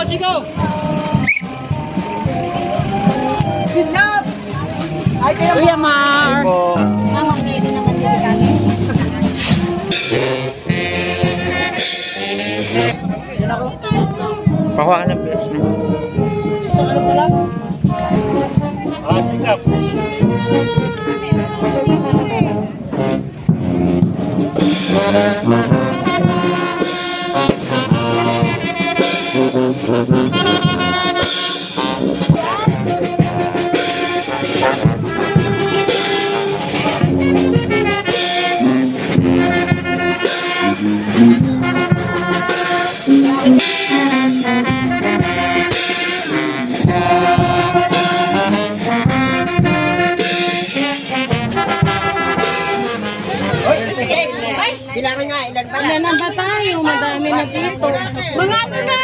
sigaw! Kuya Mar. Mama, ngayon na naman dito kami. Pakuha ka ng best na. Sigaw. Ilan na ba tayo? Madami na dito. Mga ano na?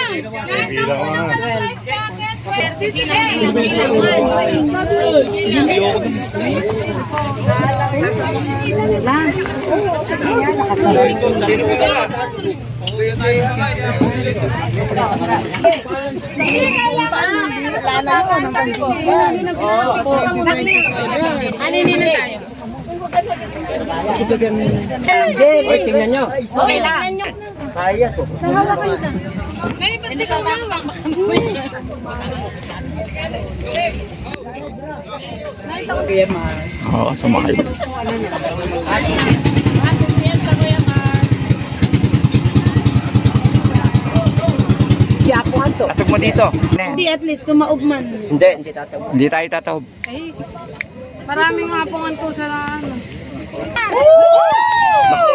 Alinin na tayo. Oy, tingnan nyo. Okay lang. Kaya ko. Hindi ka mawak. Oo, sumakay. Pasok mo dito. Hindi, at least kumaugman. Hindi tatawag. Hindi tayo tatawag. Ay, maraming nga pong anto sa ano. Naku,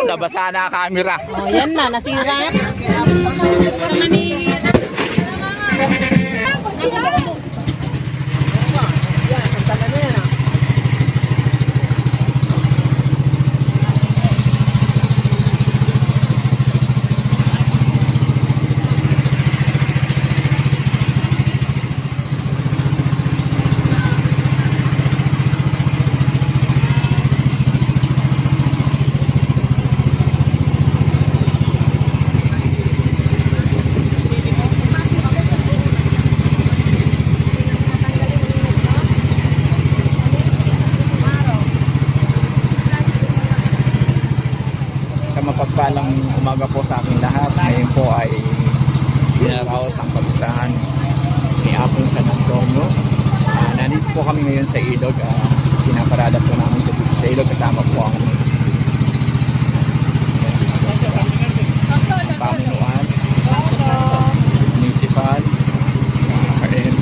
nabasa na ang camera. Oh, yan na, nasira. Para manihira. Mapagpalang umaga po sa aking lahat. Ngayon po ay dinaraos ang kapistahan ni Apong San Antonio. Nandito po kami ngayon sa Ilog. Pinaparada po namin sa Ilog. Kasama po ang pamunuan, municipal, and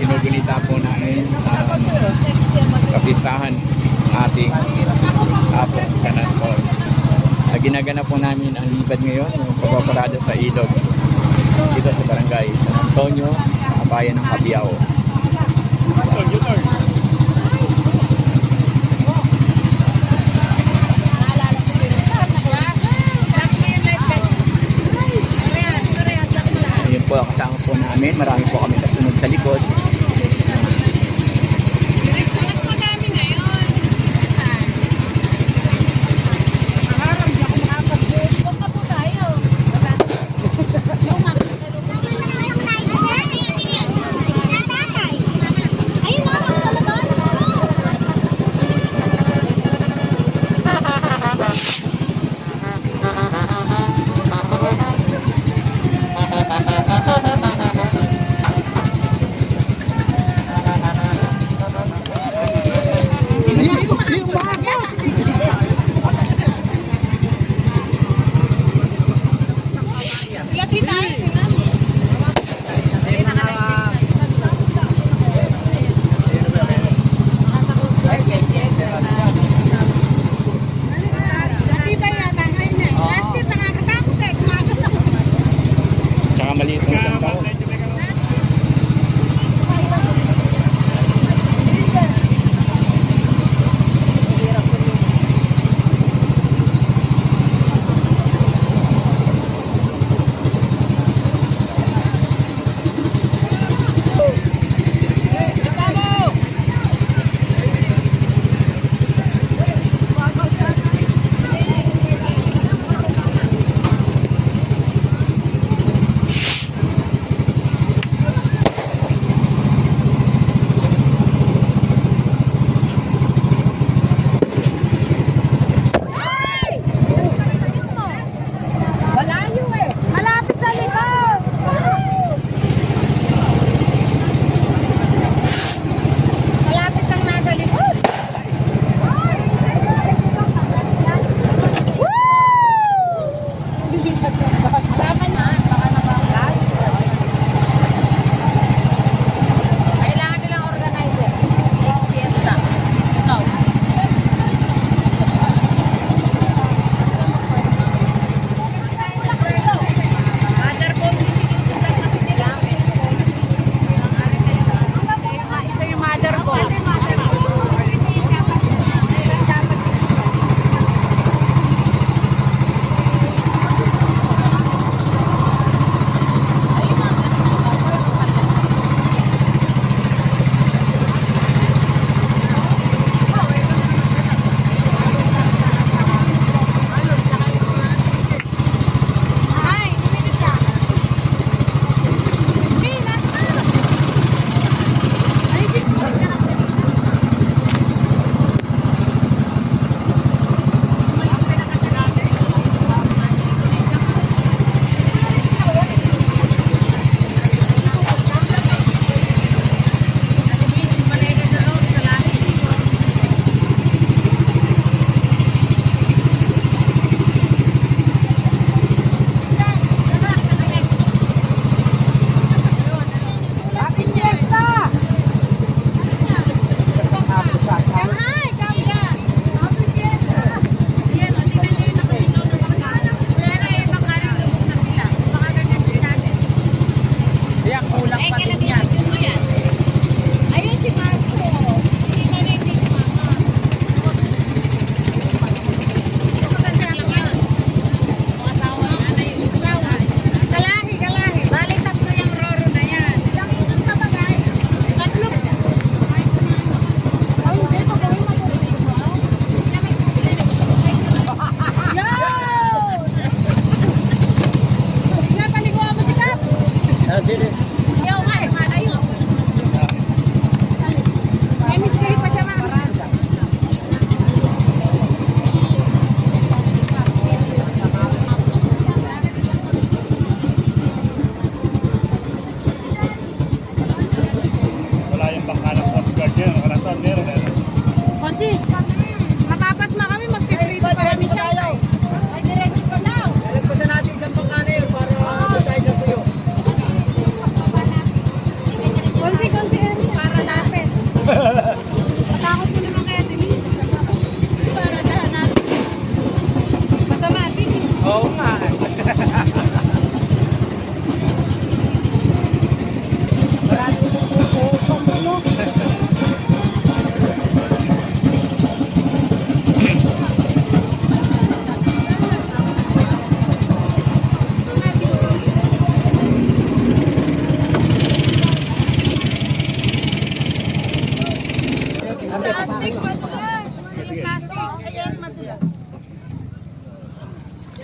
ginugulita po namin ang kapistahan ating Apong San Antonio. Ginagana po namin ang libad ngayon, yung pagpaparada sa Ilog dito sa barangay San Antonio, bayan ng Cabiao. Ayun po, kasama po namin. Marami po kami kasunod sa likod. Maliit ng isang taon.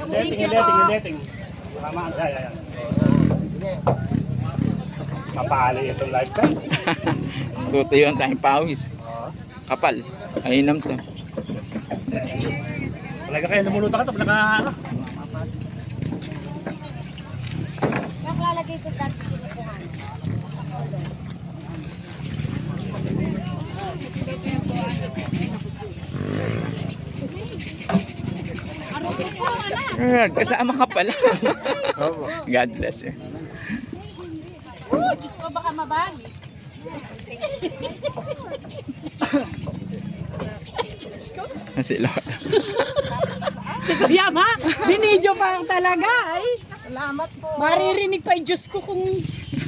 Dating. Tama ang daya yan. Mapali itong live guys. Tuto yun tayong pawis. Kapal. Ainam to. Talaga kayo lumuluta ka ito. Naka... Nakalalagay sa dati sinukuhan. Kasama ka pala. God bless you. Diyos ko, baka mabali. Si Lola. Si Kuya Ma, binidyo pa talaga ay. Salamat po. Maririnig pa yung Diyos ko kung...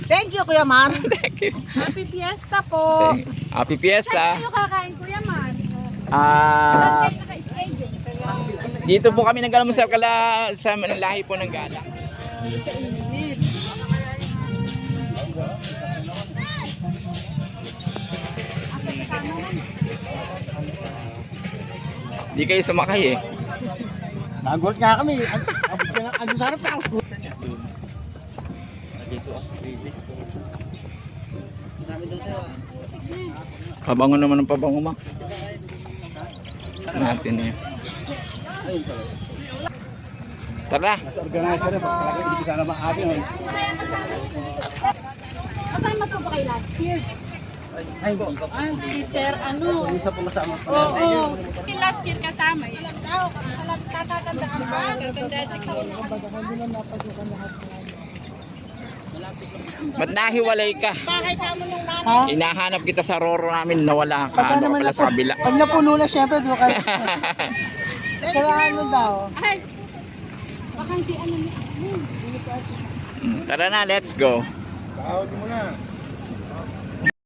Thank you, Kuya Mar. Thank you. Happy Fiesta po. Happy Fiesta. Ano kakain, Kuya Mar? Naka-schedule. Dito po kami nag-almusal sa lahi po ng gala. Di kayo sumakay eh. Nagulat nga kami. Andun sa harap na ako. Pabango naman ang pabango ma. Natin eh. Tara. Nasa organizer na. Talaga hindi ko sana maaari. Kasama po ba kayo last year? Ay, po. Si Sir ano? Isa po kasama. Oo. Last year kasama. Ilang tao? Tatatandaan ba? Tatandaan si Kuya. Ba't nahiwalay ka? Bakit ka mo nung nanay? Hinahanap kita sa roro namin, nawala ka. Ano ka pala sa kabila? Pag napuno na, syempre, doon ka. Kaya ano daw? Ay! Baka hindi ano niya. Tara na, let's go. Tawag mo na.